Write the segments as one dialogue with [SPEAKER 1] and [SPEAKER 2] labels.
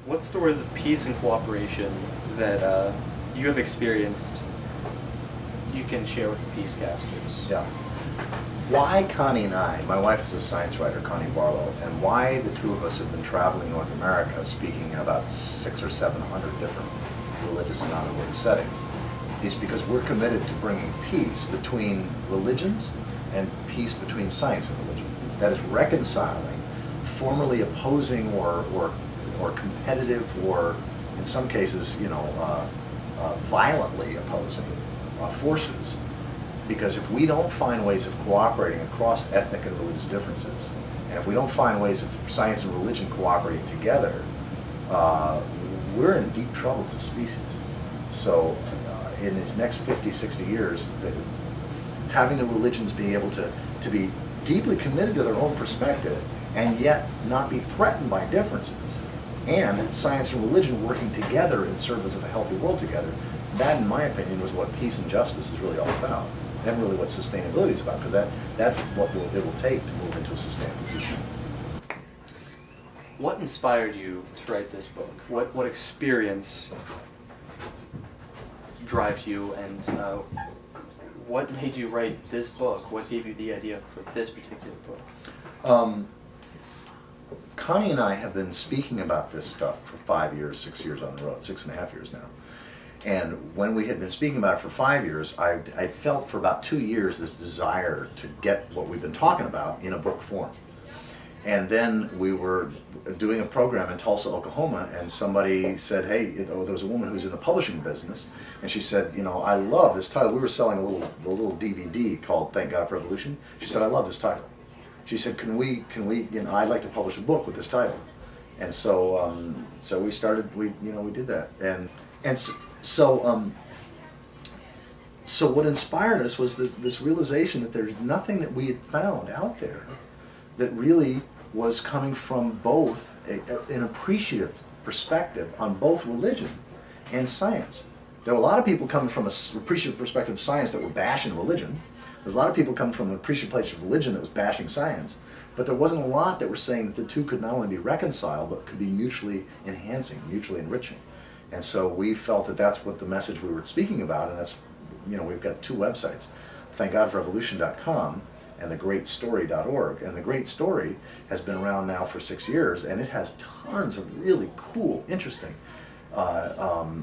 [SPEAKER 1] what stories of peace and cooperation that you have experienced you can share with the PeaceCasters?
[SPEAKER 2] Yeah. Why Connie and I, my wife is a science writer, Connie Barlow, and why the two of us have been traveling North America speaking in about 600 or 700 different religious and non-religious settings is because we're committed to bringing peace between religions and peace between science and religion. That is reconciling formerly opposing or competitive or in some cases, violently opposing forces. Because if we don't find ways of cooperating across ethnic and religious differences, and if we don't find ways of science and religion cooperating together, we're in deep trouble as a species. So in these next 50, 60 years, having the religions be able to be deeply committed to their own perspective and yet not be threatened by differences, and science and religion working together in service of a healthy world together, that, in my opinion, was what peace and justice is really all about. And really what sustainability is about, because that's what it will take to move into a sustainable future.
[SPEAKER 1] What inspired you to write this book? What experience drives you, and what made you write this book? What gave you the idea for this particular book?
[SPEAKER 2] Connie and I have been speaking about this stuff for 5 years, 6 years on the road, 6.5 years now. And when we had been speaking about it for 5 years, I felt for about 2 years this desire to get what we've been talking about in a book form. And then we were doing a program in Tulsa, Oklahoma, and somebody said, hey, there was a woman who's in the publishing business, and she said, I love this title. We were selling a little DVD called Thank God for Evolution. She said, I love this title. She said, can we, I'd like to publish a book with this title. And so, so we started, we did that. So what inspired us was this realization that there's nothing that we had found out there that really was coming from both an appreciative perspective on both religion and science. There were a lot of people coming from an appreciative perspective of science that were bashing religion. There's a lot of people coming from an appreciative place of religion that was bashing science. But there wasn't a lot that were saying that the two could not only be reconciled, but could be mutually enhancing, mutually enriching. And so we felt that that's what the message we were speaking about, and that's, we've got 2 websites, thankgodforevolution.com and thegreatstory.org. And The Great Story has been around now for 6 years, and it has tons of really cool, interesting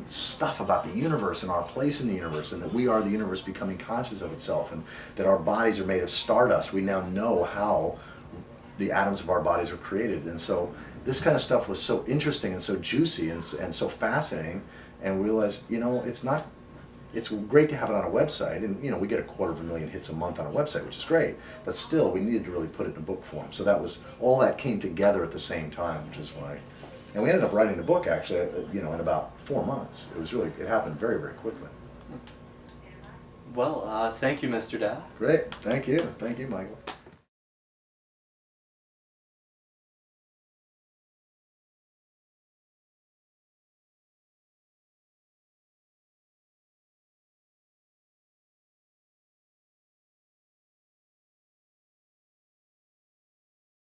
[SPEAKER 2] stuff about the universe and our place in the universe, and that we are the universe becoming conscious of itself, and that our bodies are made of stardust. We now know how the atoms of our bodies are created. And so this kind of stuff was so interesting and so juicy and so fascinating, and we realized, it's great to have it on a website, and we get 250,000 hits a month on a website, which is great, but still we needed to really put it in a book form. So that was, all that came together at the same time, which is why. And we ended up writing the book actually, in about 4 months. It happened very, very quickly.
[SPEAKER 1] Well, thank you, Mr. Dowd.
[SPEAKER 2] Great, thank you, Michael.